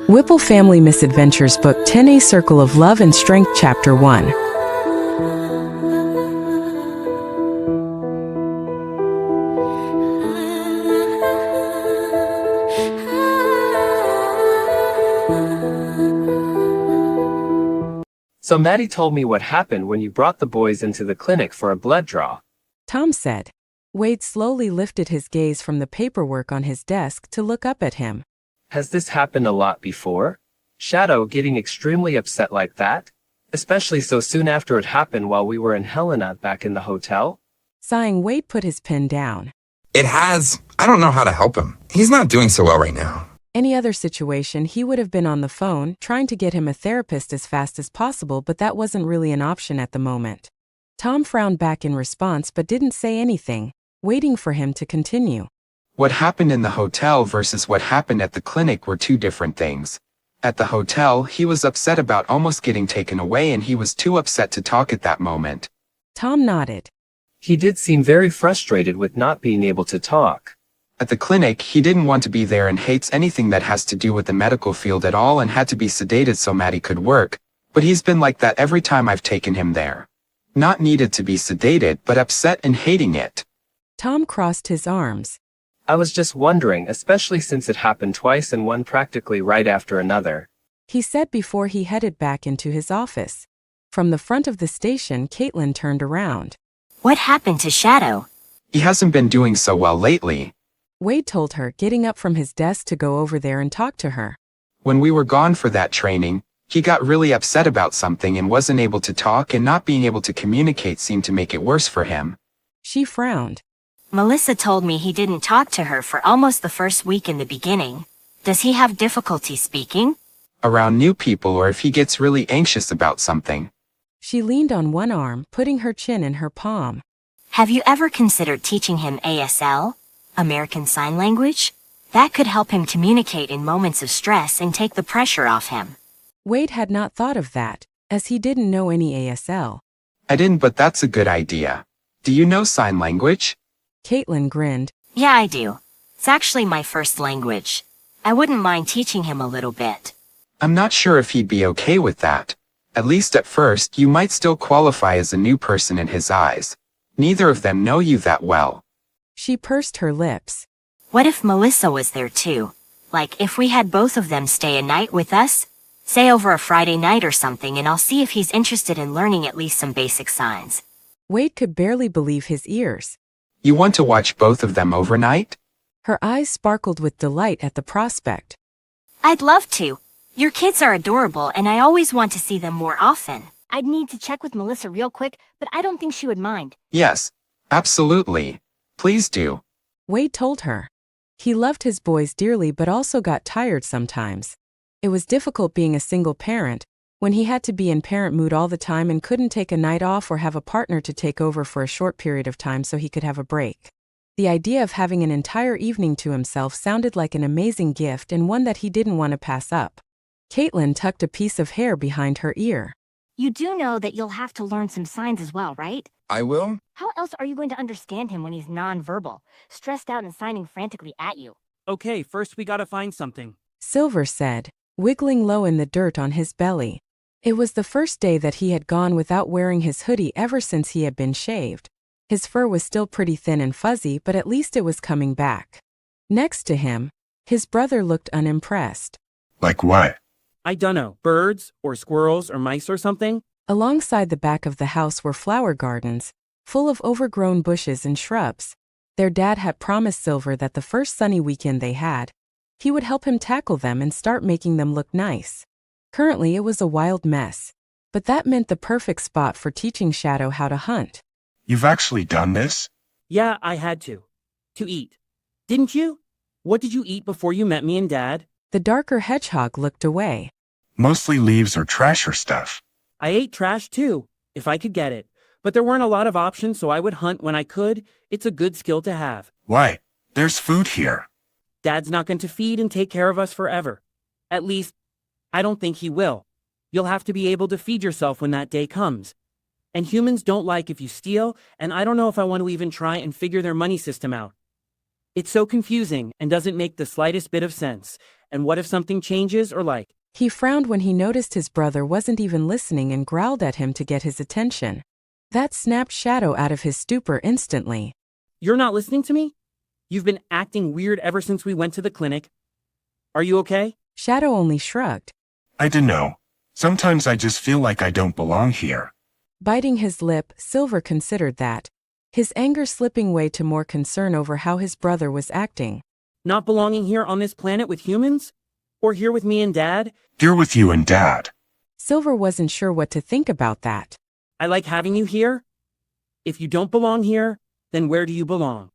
Whipple Family Misadventures Book 10, A Circle of Love and Strength, Chapter 1. So Maddie told me what happened when you brought the boys into the clinic for a blood draw. Tom said. Wade slowly lifted his gaze from the paperwork on his desk to look up at him. Has this happened a lot before? Shadow getting extremely upset like that? Especially so soon after it happened while we were in Helena back in the hotel? Sighing, Wade put his pen down. It has. I don't know how to help him. He's not doing so well right now. Any other situation, he would have been on the phone, trying to get him a therapist as fast as possible, but that wasn't really an option at the moment. Tom frowned back in response but didn't say anything, waiting for him to continue. What happened in the hotel versus what happened at the clinic were two different things. At the hotel, he was upset about almost getting taken away and he was too upset to talk at that moment. Tom nodded. He did seem very frustrated with not being able to talk. At the clinic, he didn't want to be there and hates anything that has to do with the medical field at all and had to be sedated so Maddie could work, but he's been like that every time I've taken him there. Not needed to be sedated, but upset and hating it. Tom crossed his arms. I was just wondering, especially since it happened twice and one practically right after another. He said before he headed back into his office. From the front of the station, Caitlin turned around. What happened to Shadow? He hasn't been doing so well lately. Wade told her, getting up from his desk to go over there and talk to her. When we were gone for that training, he got really upset about something and wasn't able to talk, and not being able to communicate seemed to make it worse for him. She frowned. Melissa told me he didn't talk to her for almost the first week in the beginning. Does he have difficulty speaking? Around new people or if he gets really anxious about something. She leaned on one arm, putting her chin in her palm. Have you ever considered teaching him ASL? American Sign Language? That could help him communicate in moments of stress and take the pressure off him. Wade had not thought of that, as he didn't know any ASL. I didn't, but that's a good idea. Do you know sign language? Caitlin grinned. Yeah, I do. It's actually my first language. I wouldn't mind teaching him a little bit. I'm not sure if he'd be okay with that. At least at first, you might still qualify as a new person in his eyes. Neither of them know you that well. She pursed her lips. What if Melissa was there too? Like if we had both of them stay a night with us? Say over a Friday night or something, and I'll see if he's interested in learning at least some basic signs. Wade could barely believe his ears. You want to watch both of them overnight? Her eyes sparkled with delight at the prospect. I'd love to. Your kids are adorable and I always want to see them more often. I'd need to check with Melissa real quick, but I don't think she would mind. Yes, absolutely. Please do. Wade told her. He loved his boys dearly but also got tired sometimes. It was difficult being a single parent, when he had to be in parent mood all the time and couldn't take a night off or have a partner to take over for a short period of time so he could have a break. The idea of having an entire evening to himself sounded like an amazing gift and one that he didn't want to pass up. Caitlin tucked a piece of hair behind her ear. You do know that you'll have to learn some signs as well, right? I will? How else are you going to understand him when he's nonverbal, stressed out and signing frantically at you? Okay, first we gotta find something. Silver said, wiggling low in the dirt on his belly. It was the first day that he had gone without wearing his hoodie ever since he had been shaved. His fur was still pretty thin and fuzzy, but at least it was coming back. Next to him, his brother looked unimpressed. Like what? I dunno, birds, or squirrels, or mice or something? Alongside the back of the house were flower gardens, full of overgrown bushes and shrubs. Their dad had promised Silver that the first sunny weekend they had, he would help him tackle them and start making them look nice. Currently it was a wild mess, but that meant the perfect spot for teaching Shadow how to hunt. You've actually done this? Yeah, I had to. To eat. Didn't you? What did you eat before you met me and Dad? The darker hedgehog looked away. Mostly leaves or trash or stuff. I ate trash too, if I could get it. But there weren't a lot of options, so I would hunt when I could. It's a good skill to have. Why? There's food here. Dad's not going to feed and take care of us forever. At least, I don't think he will. You'll have to be able to feed yourself when that day comes. And humans don't like if you steal, and I don't know if I want to even try and figure their money system out. It's so confusing and doesn't make the slightest bit of sense, And what if something changes or like? He frowned when he noticed his brother wasn't even listening and growled at him to get his attention. That snapped Shadow out of his stupor instantly. You're not listening to me? You've been acting weird ever since we went to the clinic. Are you okay? Shadow only shrugged. I don't know. Sometimes I just feel like I don't belong here. Biting his lip, Silver considered that, his anger slipping way to more concern over how his brother was acting. Not belonging here on this planet with humans? Or here with me and Dad? Here with you and Dad. Silver wasn't sure what to think about that. I like having you here. If you don't belong here, then where do you belong?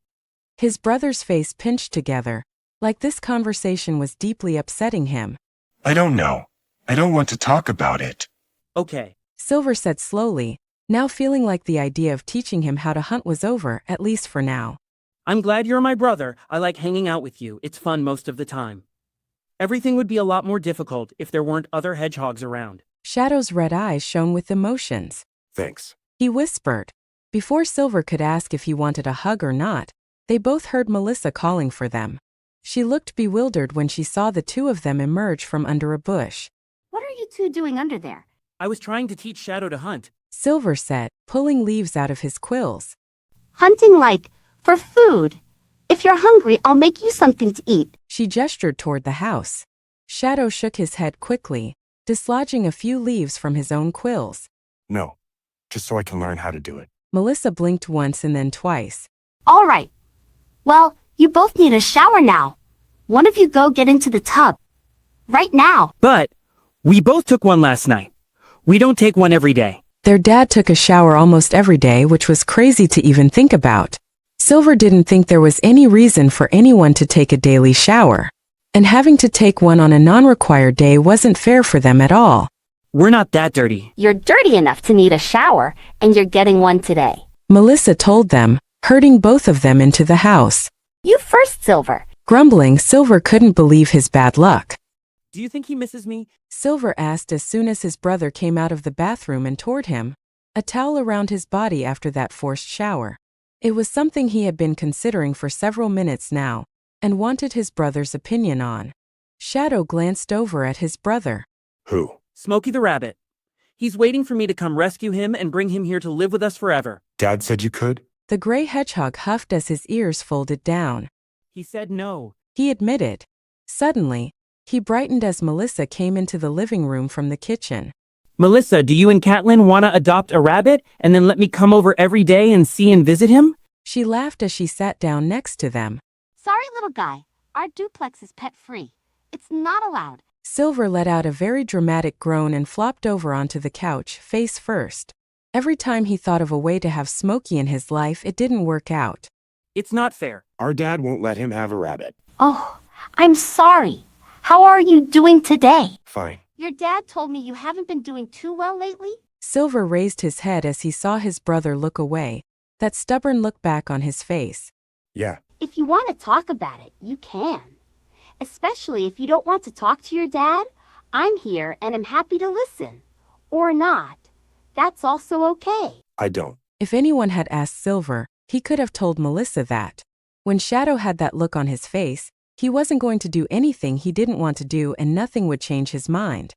His brother's face pinched together, like this conversation was deeply upsetting him. I don't know. I don't want to talk about it. Okay. Silver said slowly, now feeling like the idea of teaching him how to hunt was over, at least for now. I'm glad you're my brother. I like hanging out with you. It's fun most of the time. Everything would be a lot more difficult if there weren't other hedgehogs around. Shadow's red eyes shone with emotions. Thanks. He whispered. Before Silver could ask if he wanted a hug or not, they both heard Melissa calling for them. She looked bewildered when she saw the two of them emerge from under a bush. What are you two doing under there? I was trying to teach Shadow to hunt. Silver said, pulling leaves out of his quills. Hunting like, for food. If you're hungry, I'll make you something to eat. She gestured toward the house. Shadow shook his head quickly, dislodging a few leaves from his own quills. No. Just so I can learn how to do it. Melissa blinked once and then twice. All right. Well, you both need a shower now. One of you go get into the tub. Right now. But we both took one last night. We don't take one every day. Their dad took a shower almost every day, which was crazy to even think about. Silver didn't think there was any reason for anyone to take a daily shower. And having to take one on a non-required day wasn't fair for them at all. We're not that dirty. You're dirty enough to need a shower, and you're getting one today. Melissa told them, herding both of them into the house. You first, Silver. Grumbling, Silver couldn't believe his bad luck. Do you think he misses me? Silver asked as soon as his brother came out of the bathroom and toward him, a towel around his body after that forced shower. It was something he had been considering for several minutes now, and wanted his brother's opinion on. Shadow glanced over at his brother. Who? Smokey the Rabbit. He's waiting for me to come rescue him and bring him here to live with us forever. Dad said you could? The gray hedgehog huffed as his ears folded down. He said no. He admitted. Suddenly, he brightened as Melissa came into the living room from the kitchen. Melissa, do you and Catelyn want to adopt a rabbit and then let me come over every day and see and visit him? She laughed as she sat down next to them. Sorry, little guy. Our duplex is pet-free. It's not allowed. Silver let out a very dramatic groan and flopped over onto the couch, face first. Every time he thought of a way to have Smokey in his life, it didn't work out. It's not fair. Our dad won't let him have a rabbit. Oh, I'm sorry. How are you doing today? Fine. Your dad told me you haven't been doing too well lately? Silver raised his head as he saw his brother look away, that stubborn look back on his face. Yeah. If you want to talk about it, you can. Especially if you don't want to talk to your dad, I'm here and I'm happy to listen. Or not. That's also okay. I don't. If anyone had asked Silver, he could have told Melissa that. When Shadow had that look on his face, he wasn't going to do anything he didn't want to do and nothing would change his mind.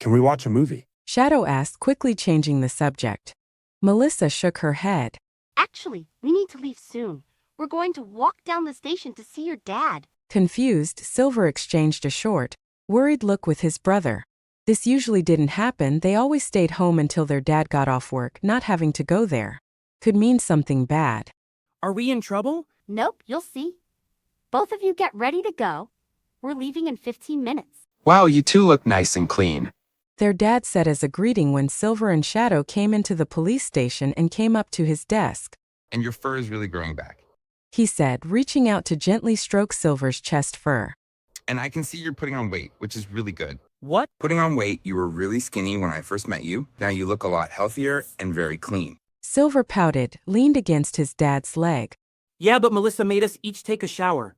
Can we watch a movie? Shadow asked, quickly changing the subject. Melissa shook her head. Actually, we need to leave soon. We're going to walk down the station to see your dad. Confused, Silver exchanged a short, worried look with his brother. This usually didn't happen. They always stayed home until their dad got off work. Not having to go there could mean something bad. Are we in trouble? Nope, you'll see. Both of you get ready to go. We're leaving in 15 minutes. Wow, you two look nice and clean. Their dad said as a greeting when Silver and Shadow came into the police station and came up to his desk. And your fur is really growing back. He said, reaching out to gently stroke Silver's chest fur. And I can see you're putting on weight, which is really good. What? Putting on weight, you were really skinny when I first met you. Now you look a lot healthier and very clean. Silver pouted, leaned against his dad's leg. Yeah, but Melissa made us each take a shower.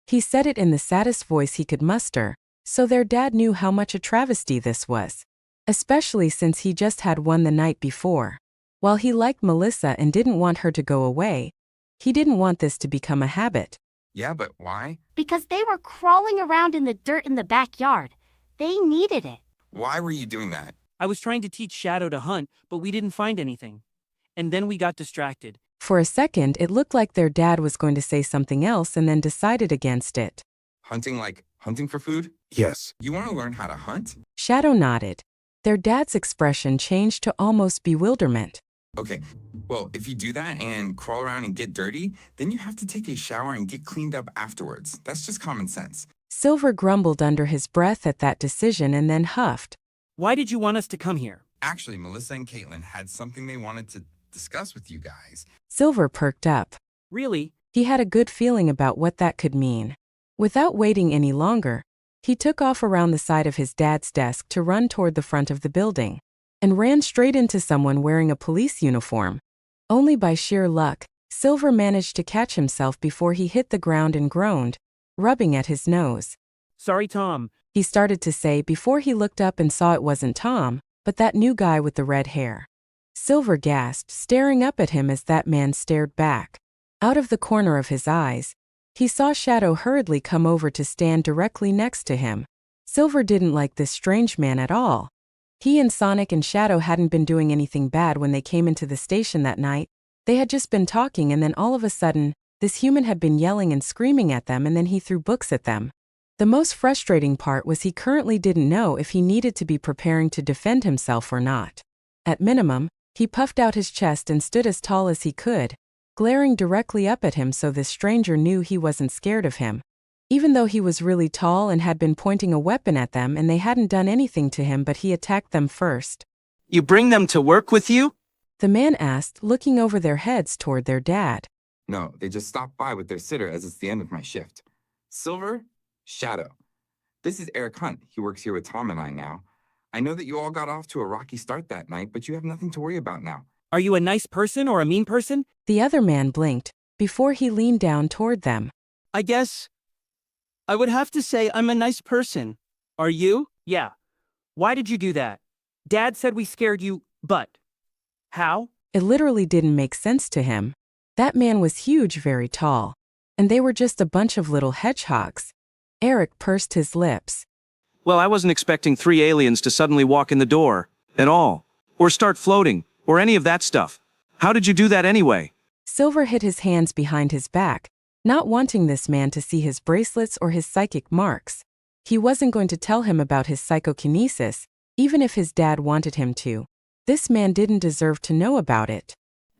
He said it in the saddest voice he could muster, so their dad knew how much a travesty this was. Especially since he just had one the night before. While he liked Melissa and didn't want her to go away, he didn't want this to become a habit. Yeah, but why? Because they were crawling around in the dirt in the backyard. They needed it. Why were you doing that? I was trying to teach Shadow to hunt, but we didn't find anything. And then we got distracted. For a second, it looked like their dad was going to say something else and then decided against it. Hunting like hunting for food? Yes. You want to learn how to hunt? Shadow nodded. Their dad's expression changed to almost bewilderment. Okay, well, if you do that and crawl around and get dirty, then you have to take a shower and get cleaned up afterwards. That's just common sense. Silver grumbled under his breath at that decision and then huffed. Why did you want us to come here? Actually, Melissa and Caitlin had something they wanted to discuss with you guys. Silver perked up. Really? He had a good feeling about what that could mean. Without waiting any longer, he took off around the side of his dad's desk to run toward the front of the building, and ran straight into someone wearing a police uniform. Only by sheer luck, Silver managed to catch himself before he hit the ground and groaned, rubbing at his nose. Sorry, Tom. He started to say before he looked up and saw it wasn't Tom, but that new guy with the red hair. Silver gasped, staring up at him as that man stared back. Out of the corner of his eyes, he saw Shadow hurriedly come over to stand directly next to him. Silver didn't like this strange man at all. He and Sonic and Shadow hadn't been doing anything bad when they came into the station that night. They had just been talking, and then all of a sudden, this human had been yelling and screaming at them, and then he threw books at them. The most frustrating part was he currently didn't know if he needed to be preparing to defend himself or not. At minimum, he puffed out his chest and stood as tall as he could, glaring directly up at him so this stranger knew he wasn't scared of him. Even though he was really tall and had been pointing a weapon at them and they hadn't done anything to him, but he attacked them first. You bring them to work with you? The man asked, looking over their heads toward their dad. No, they just stopped by with their sitter as it's the end of my shift. Silver, Shadow. This is Eric Hunt. He works here with Tom and I now. I know that you all got off to a rocky start that night, but you have nothing to worry about now. Are you a nice person or a mean person? The other man blinked before he leaned down toward them. I guess I would have to say I'm a nice person. Are you? Yeah. Why did you do that? Dad said we scared you, but how? It literally didn't make sense to him. That man was huge, very tall, and they were just a bunch of little hedgehogs. Eric pursed his lips. Well, I wasn't expecting 3 aliens to suddenly walk in the door, at all, or start floating, or any of that stuff. How did you do that anyway? Silver hid his hands behind his back, not wanting this man to see his bracelets or his psychic marks. He wasn't going to tell him about his psychokinesis, even if his dad wanted him to. This man didn't deserve to know about it.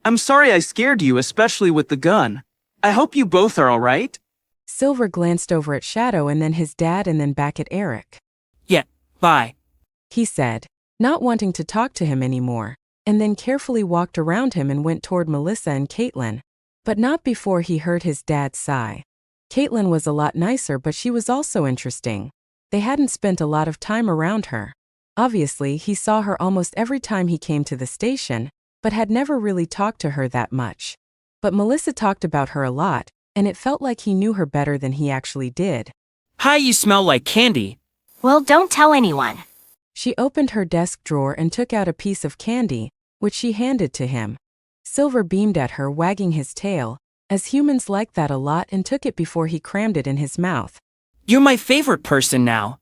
I'm sorry I scared you, especially with the gun. I hope you both are all right. Silver glanced over at Shadow and then his dad and then back at Eric. Yeah, bye. He said, not wanting to talk to him anymore, and then carefully walked around him and went toward Melissa and Caitlin. But not before he heard his dad sigh. Caitlin was a lot nicer, but she was also interesting. They hadn't spent a lot of time around her. Obviously, he saw her almost every time he came to the station, but had never really talked to her that much. But Melissa talked about her a lot, and it felt like he knew her better than he actually did. Hi, you smell like candy. Well, don't tell anyone. She opened her desk drawer and took out a piece of candy, which she handed to him. Silver beamed at her, wagging his tail, as humans like that a lot, and took it before he crammed it in his mouth. You're my favorite person now,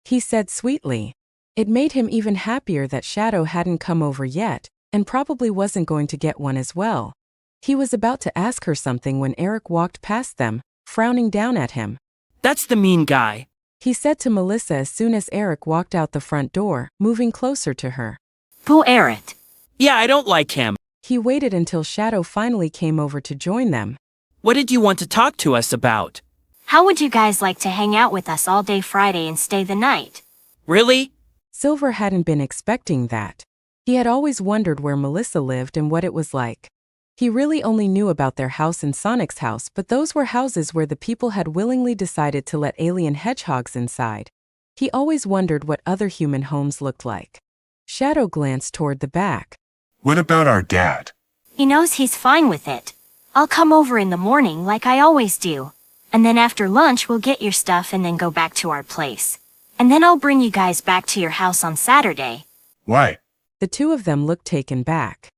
he said sweetly. It made him even happier that Shadow hadn't come over yet, and probably wasn't going to get one as well. He was about to ask her something when Eric walked past them, frowning down at him. That's the mean guy, he said to Melissa as soon as Eric walked out the front door, moving closer to her. Pooh Eric. Yeah, I don't like him. He waited until Shadow finally came over to join them. What did you want to talk to us about? How would you guys like to hang out with us all day Friday and stay the night? Really? Silver hadn't been expecting that. He had always wondered where Melissa lived and what it was like. He really only knew about their house and Sonic's house, but those were houses where the people had willingly decided to let alien hedgehogs inside. He always wondered what other human homes looked like. Shadow glanced toward the back. What about our dad? He knows he's fine with it. I'll come over in the morning like I always do. And then after lunch we'll get your stuff and then go back to our place. And then I'll bring you guys back to your house on Saturday. Why? The two of them looked taken back.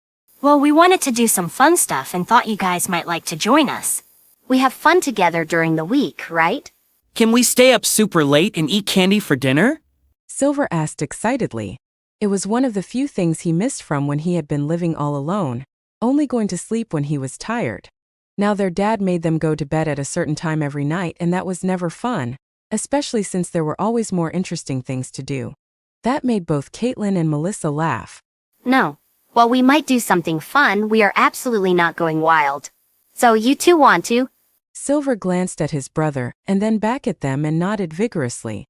Well, we wanted to do some fun stuff and thought you guys might like to join us. We have fun together during the week, right? Can we stay up super late and eat candy for dinner? Silver asked excitedly. It was one of the few things he missed from when he had been living all alone, only going to sleep when he was tired. Now their dad made them go to bed at a certain time every night, and that was never fun, especially since there were always more interesting things to do. That made both Caitlin and Melissa laugh. No. While we might do something fun, we are absolutely not going wild. So you two want to? Silver glanced at his brother and then back at them and nodded vigorously.